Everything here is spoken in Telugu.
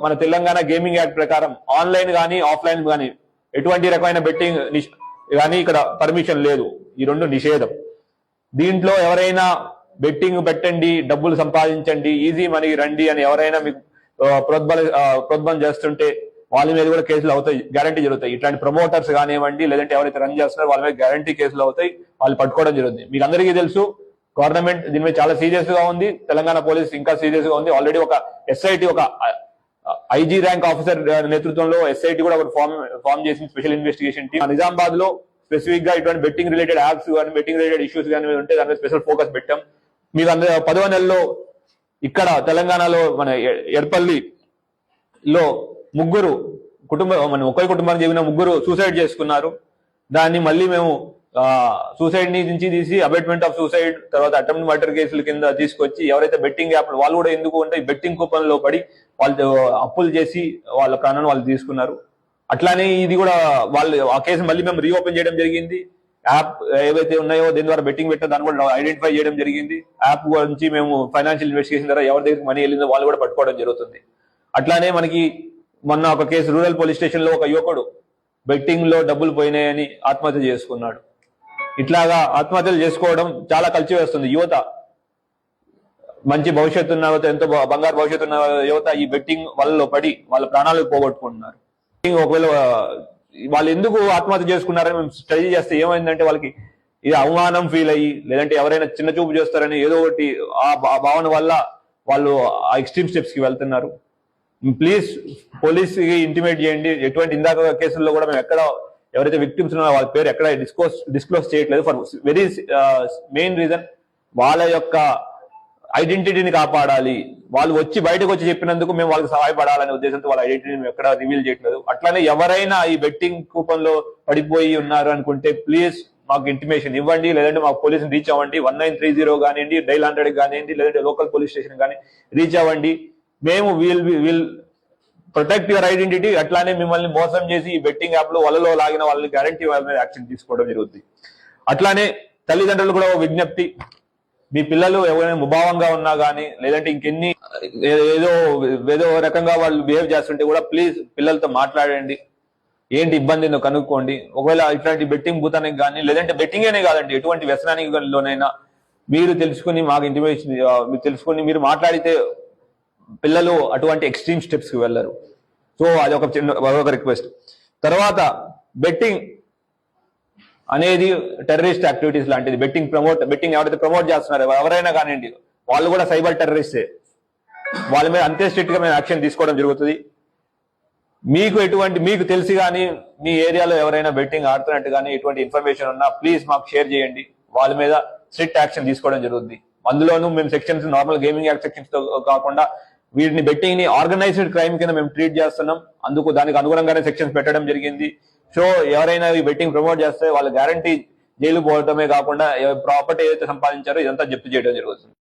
మన తెలంగాణ గేమింగ్ యాక్ట్ ప్రకారం ఆన్లైన్ గానీ ఆఫ్లైన్ గానీ ఎటువంటి రకమైన బెట్టింగ్ కానీ ఇక్కడ పర్మిషన్ లేదు. ఈ రెండు నిషేధం. దీంట్లో ఎవరైనా బెట్టింగ్ పెట్టండి, డబ్బులు సంపాదించండి, ఈజీ మనీ రండి అని ఎవరైనా మీకు ప్రోద్బలం చేస్తుంటే వాళ్ళ మీద కూడా కేసులు అవుతాయి, గ్యారంటీ జరుగుతాయి. ఇట్లాంటి ప్రమోటర్స్ కానివ్వండి, లేదంటే ఎవరైతే రన్ చేస్తున్నారో వాళ్ళ మీద గ్యారంటీ కేసులు అవుతాయి, వాళ్ళు పట్టుకోవడం జరుగుతుంది. మీకు అందరికీ తెలుసు, గవర్నమెంట్ దీని మీద చాలా సీరియస్ గా ఉంది. తెలంగాణ పోలీస్ ఇంకా సీరియస్ గా ఉంది. ఆల్రెడీ ఒక ఎస్ఐటి, ఒక ఐజీ ర్యాంక్ ఆఫీసర్ నేతృత్వంలో ఎస్ఐటి కూడా ఒక ఫామ్ చేసింది, స్పెషల్ ఇన్వెస్టిగేషన్ టీమ్. నిజామాబాద్ లో స్పెసిఫిక్ గా ఇటువంటి బెట్టింగ్ రిలేటెడ్ యాప్స్ కానీ బెట్టింగ్ రిలేటెడ్ ఇష్యూస్ కానీ ఉంటే దాని మీద స్పెషల్ ఫోకస్ పెట్టాం. మీకు 10వ నెలలో ఇక్కడ తెలంగాణలో మన ఎర్పల్లిలో ముగ్గురు ఒకే కుటుంబానికి చెందిన ముగ్గురు సూసైడ్ చేసుకున్నారు. దాన్ని మళ్ళీ మేము సూసైడ్ నుంచి తీసి అబేట్మెంట్ ఆఫ్ సూసైడ్, తర్వాత అటెంప్ట్ మర్డర్ కేసుల కింద తీసుకొచ్చి ఎవరైతే బెట్టింగ్ యాప్ వాళ్ళు కూడా ఎందుకు అంటే బెట్టింగ్ కూపన్ లో పడి వాళ్ళు అప్పులు చేసి వాళ్ళ ప్రాణాన్ని వాళ్ళు తీసుకున్నారు. అట్లానే ఇది కూడా వాళ్ళు ఆ కేసు మళ్ళీ మేము రీఓపెన్ చేయడం జరిగింది. యాప్ ఏవైతే ఉన్నాయో దీని ద్వారా బెట్టింగ్ పెట్టారు దాన్ని కూడా ఐడెంటిఫై చేయడం జరిగింది. యాప్ గురించి మేము ఫైనాన్షియల్ ఇన్వెస్టిగేషన్ ద్వారా ఎవరి దగ్గర మనీ వెళ్ళిందో వాళ్ళు కూడా పట్టుకోవడం జరుగుతుంది. అట్లానే మనకి మొన్న ఒక కేసు రూరల్ పోలీస్ స్టేషన్ లో ఒక యువకుడు బెట్టింగ్ లో డబ్బులు పోయినాయని ఆత్మహత్య చేసుకున్నాడు. ఇట్లాగా ఆత్మహత్యలు చేసుకోవడం చాలా కలిసివేస్తుంది. యువత మంచి భవిష్యత్తు ఉన్న యువత, ఎంతో బంగారు భవిష్యత్తు ఉన్న యువత ఈ బెట్టింగ్ వలలో పడి వాళ్ళ ప్రాణాలు పోగొట్టుకుంటున్నారు. ఒకవేళ వాళ్ళు ఎందుకు ఆత్మహత్య చేసుకున్నారని మేము స్టడీ చేస్తే ఏమైందంటే వాళ్ళకి ఇది అవమానం ఫీల్ అయ్యి, లేదంటే ఎవరైనా చిన్న చూపు చేస్తారని ఏదో ఒకటి ఆ భావన వల్ల వాళ్ళు ఆ ఎక్స్ట్రీమ్ స్టెప్స్ కి వెళ్తున్నారు. ప్లీజ్ పోలీస్ కి ఇంటిమేట్ చేయండి. ఎటువంటి ఇందాక కేసుల్లో కూడా మేము ఎక్కడ ఎవరైతే విక్టిమ్స్ ఉన్నారో వాళ్ళ పేరు ఎక్కడ డిస్క్లోజ్ చేయట్లేదు. ఫర్ వెరీ మెయిన్ రీజన్ వాళ్ళ యొక్క ఐడెంటిటీని కాపాడాలి. వాళ్ళు బయటకు వచ్చి చెప్పినందుకు మేము వాళ్ళకి సహాయపడాలనే ఉద్దేశంతో వాళ్ళ ఐడెంటిటీని ఎక్కడ రివీల్ చేయట్లేదు. అట్లానే ఎవరైనా ఈ బెట్టింగ్ కూపంలో పడిపోయి ఉన్నారు అనుకుంటే ప్లీజ్ మాకు ఇంటిమేషన్ ఇవ్వండి, లేదంటే మాకు పోలీసుని రీచ్ అవ్వండి. 1930 కానివ్వండి, డైల్ 100 కానివ్వండి, లేదంటే లోకల్ పోలీస్ స్టేషన్ కానీ రీచ్ అవ్వండి. మేము విల్ ప్రొటెక్ట్ యువర్ ఐడెంటిటీ. అట్లానే మిమ్మల్ని మోసం చేసి ఈ బెట్టింగ్ యాప్ లో వలలో లాగిన వాళ్ళని గ్యారంటీ వాళ్ళ మీద యాక్షన్ తీసుకోవడం జరుగుతుంది. అట్లానే తల్లిదండ్రులు కూడా విజ్ఞప్తి, మీ పిల్లలు ఎవరైనా ముభావంగా ఉన్నా కానీ, లేదంటే ఇంకెన్ని ఏదో రకంగా వాళ్ళు బిహేవ్ చేస్తుంటే కూడా ప్లీజ్ పిల్లలతో మాట్లాడండి. ఏంటి ఇబ్బంది కనుక్కోండి. ఒకవేళ ఇట్లాంటి బెట్టింగ్ భూతానికి కానీ, లేదంటే బెట్టింగ్ అనే కాదండి, ఎటువంటి వ్యసనానిలోనైనా మీరు తెలుసుకుని మాకు ఇంటిమేషన్ మీరు తెలుసుకుని మీరు మాట్లాడితే పిల్లలు అటువంటి ఎక్స్ట్రీమ్ స్టెప్స్ కి వెళ్ళరు. సో అది ఒక రిక్వెస్ట్. తర్వాత బెట్టింగ్ అనేది టెర్రరిస్ట్ యాక్టివిటీస్ లాంటిది. బెట్టింగ్ ఎవరైతే ప్రమోట్ చేస్తున్నారో ఎవరైనా కానివ్వండి, వాళ్ళు కూడా సైబర్ టెర్రరిస్టే. వాళ్ళ మీద అంతే స్ట్రిక్ట్ గా మేము యాక్షన్ తీసుకోవడం జరుగుతుంది. మీకు తెలిసి కానీ మీ ఏరియాలో ఎవరైనా బెట్టింగ్ ఆడుతున్నట్టు కానీ ఎటువంటి ఇన్ఫర్మేషన్ ఉన్నా ప్లీజ్ మాకు షేర్ చేయండి. వాళ్ళ మీద స్ట్రిక్ట్ యాక్షన్ తీసుకోవడం జరుగుతుంది. అందులోనూ మేము sections normal gaming act sections తో కాకుండా వీటిని బెట్టింగ్ ని ఆర్గనైజ్డ్ క్రైమ్ కింద మేము ట్రీట్ చేస్తున్నాం. దానికి అనుగుణంగానే సెక్షన్స్ పెట్టడం జరిగింది. సో ఎవరైనా ఈ బెట్టింగ్ ప్రమోట్ చేస్తే వాళ్ళ గ్యారంటీ జైలు పోవడమే కాకుండా ప్రాపర్టీ ఏదైతే సంపాదించారో ఇదంతా జప్తు చేయడం జరుగుతుంది.